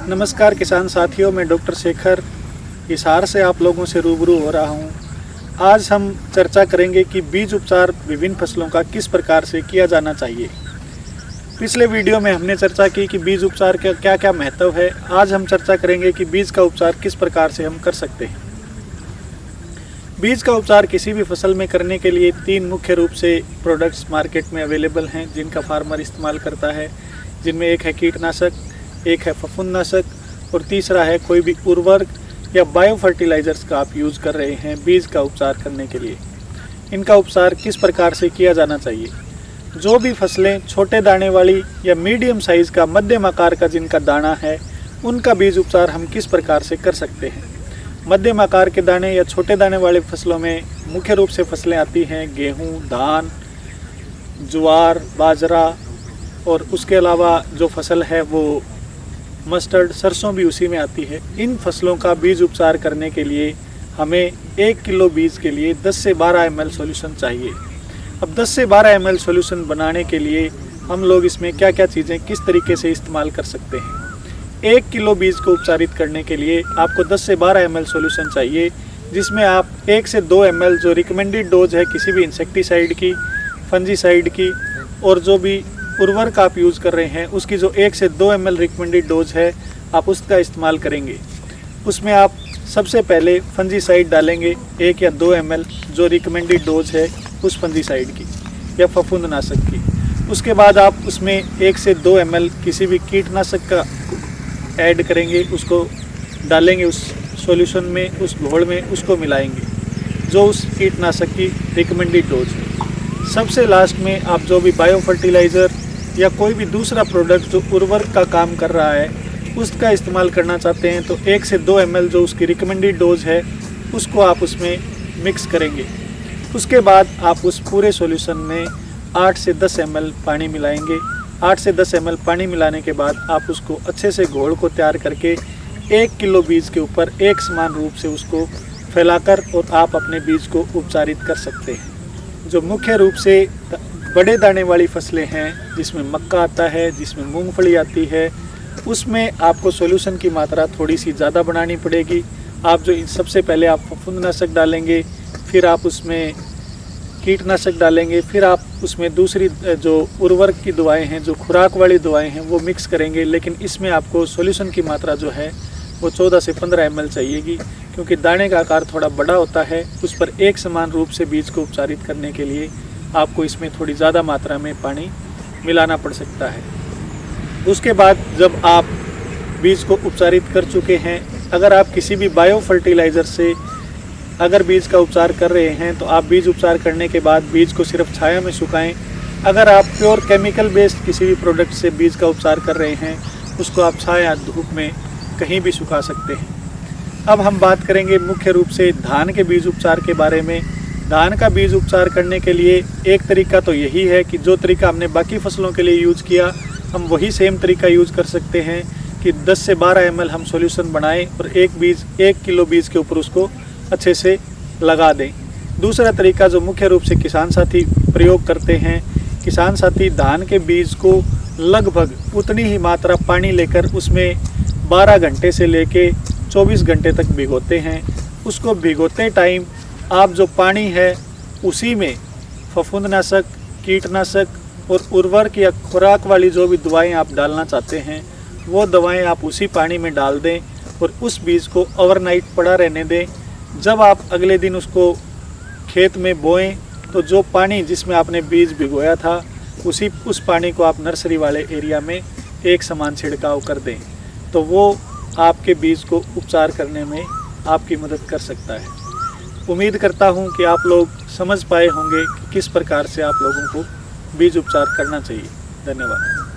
नमस्कार किसान साथियों, मैं डॉक्टर शेखर हिसार से आप लोगों से रूबरू हो रहा हूं। आज हम चर्चा करेंगे कि बीज उपचार विभिन्न फसलों का किस प्रकार से किया जाना चाहिए। पिछले वीडियो में हमने चर्चा की कि बीज उपचार का क्या क्या महत्व है। आज हम चर्चा करेंगे कि बीज का उपचार किस प्रकार से हम कर सकते हैं। बीज का उपचार किसी भी फसल में करने के लिए 3 मुख्य रूप से प्रोडक्ट्स मार्केट में अवेलेबल हैं जिनका फार्मर इस्तेमाल करता है, जिनमें एक है कीटनाशक, एक है फफूंदनाशक और तीसरा है कोई भी उर्वरक या बायो फर्टिलाइजर्स का आप यूज़ कर रहे हैं बीज का उपचार करने के लिए। इनका उपचार किस प्रकार से किया जाना चाहिए। जो भी फसलें छोटे दाने वाली या मीडियम साइज़ का मध्यम आकार का जिनका दाना है, उनका बीज उपचार हम किस प्रकार से कर सकते हैं। मध्यम आकार के दाने या छोटे दाने वाले फसलों में मुख्य रूप से फसलें आती हैं गेहूँ, धान, ज्वार, बाजरा और उसके अलावा जो फसल है वो मस्टर्ड, सरसों भी उसी में आती है। इन फसलों का बीज उपचार करने के लिए हमें 1 किलो बीज के लिए 10 से 12 ml सॉल्यूशन चाहिए। अब 10 से 12 ml सॉल्यूशन बनाने के लिए हम लोग इसमें क्या क्या चीज़ें किस तरीके से इस्तेमाल कर सकते हैं। 1 किलो बीज को उपचारित करने के लिए आपको 10 से 12 ml सॉल्यूशन चाहिए, जिसमें आप 1 से 2 ml जो रिकमेंडेड डोज है किसी भी इंसेक्टिसाइड की, फंजीसाइड की और जो भी उर्वरक आप यूज़ कर रहे हैं उसकी जो 1 से 2 ml रिकमेंडेड डोज है आप उसका इस्तेमाल करेंगे। उसमें आप सबसे पहले फंजीसाइड डालेंगे 1 या 2 ml जो रिकमेंडेड डोज है उस फंजीसाइड की या फफूंदनाशक की। उसके बाद आप उसमें 1 से 2 ml किसी भी कीटनाशक का ऐड करेंगे, उसको डालेंगे उस सॉल्यूशन में, उस घोल में, उसको मिलाएंगे जो उस कीटनाशक की रिकमेंडेड डोज है। सबसे लास्ट में आप जो भी बायो फर्टिलाइज़र या कोई भी दूसरा प्रोडक्ट जो उर्वरक का काम कर रहा है उसका इस्तेमाल करना चाहते हैं तो 1 से 2 ml जो उसकी रिकमेंडेड डोज है उसको आप उसमें मिक्स करेंगे। उसके बाद आप उस पूरे सॉल्यूशन में 8 से 10 ml पानी मिलाएंगे। 8 से 10 ml पानी मिलाने के बाद आप उसको अच्छे से घोल को तैयार करके 1 किलो बीज के ऊपर एक समान रूप से उसको फैलाकर और आप अपने बीज को उपचारित कर सकते हैं। जो मुख्य रूप से बड़े दाने वाली फसलें हैं जिसमें मक्का आता है, जिसमें मूंगफली आती है, उसमें आपको सॉल्यूशन की मात्रा थोड़ी सी ज़्यादा बनानी पड़ेगी। आप जो सबसे पहले आप फफूंदनाशक डालेंगे, फिर आप उसमें कीटनाशक डालेंगे, फिर आप उसमें दूसरी जो उर्वरक की दवाएं हैं, जो खुराक वाली दवाएं हैं वो मिक्स करेंगे। लेकिन इसमें आपको सॉल्यूशन की मात्रा जो है वो 14 से 15 ml चाहिएगी, क्योंकि दाने का आकार थोड़ा बड़ा होता है। उस पर एक समान रूप से बीज को उपचारित करने के लिए आपको इसमें थोड़ी ज़्यादा मात्रा में पानी मिलाना पड़ सकता है। उसके बाद जब आप बीज को उपचारित कर चुके हैं, अगर आप किसी भी बायो फर्टिलाइज़र से अगर बीज का उपचार कर रहे हैं तो आप बीज उपचार करने के बाद बीज को सिर्फ छाया में सुखाएं। अगर आप प्योर केमिकल बेस्ड किसी भी प्रोडक्ट से बीज का उपचार कर रहे हैं उसको आप छाया धूप में कहीं भी सुखा सकते हैं। अब हम बात करेंगे मुख्य रूप से धान के बीज उपचार के बारे में। धान का बीज उपचार करने के लिए एक तरीका तो यही है कि जो तरीका हमने बाकी फसलों के लिए यूज़ किया हम वही सेम तरीका यूज़ कर सकते हैं कि 10 से 12 ml हम सॉल्यूशन बनाएं और 1 किलो बीज के ऊपर उसको अच्छे से लगा दें। दूसरा तरीका जो मुख्य रूप से किसान साथी प्रयोग करते हैं, किसान साथी धान के बीज को लगभग उतनी ही मात्रा पानी लेकर उसमें 12 घंटे से लेके 24 घंटे तक भिगोते हैं। उसको भिगोते टाइम आप जो पानी है उसी में फफूंदनाशक, कीटनाशक और उर्वरक या खुराक वाली जो भी दवाएं आप डालना चाहते हैं वो दवाएं आप उसी पानी में डाल दें और उस बीज को ओवरनाइट पड़ा रहने दें। जब आप अगले दिन उसको खेत में बोएं तो जो पानी जिसमें आपने बीज भिगोया था उस पानी को आप नर्सरी वाले एरिया में एक समान छिड़काव कर दें, तो वो आपके बीज को उपचार करने में आपकी मदद कर सकता है। उम्मीद करता हूँ कि आप लोग समझ पाए होंगे कि किस प्रकार से आप लोगों को बीज उपचार करना चाहिए। धन्यवाद।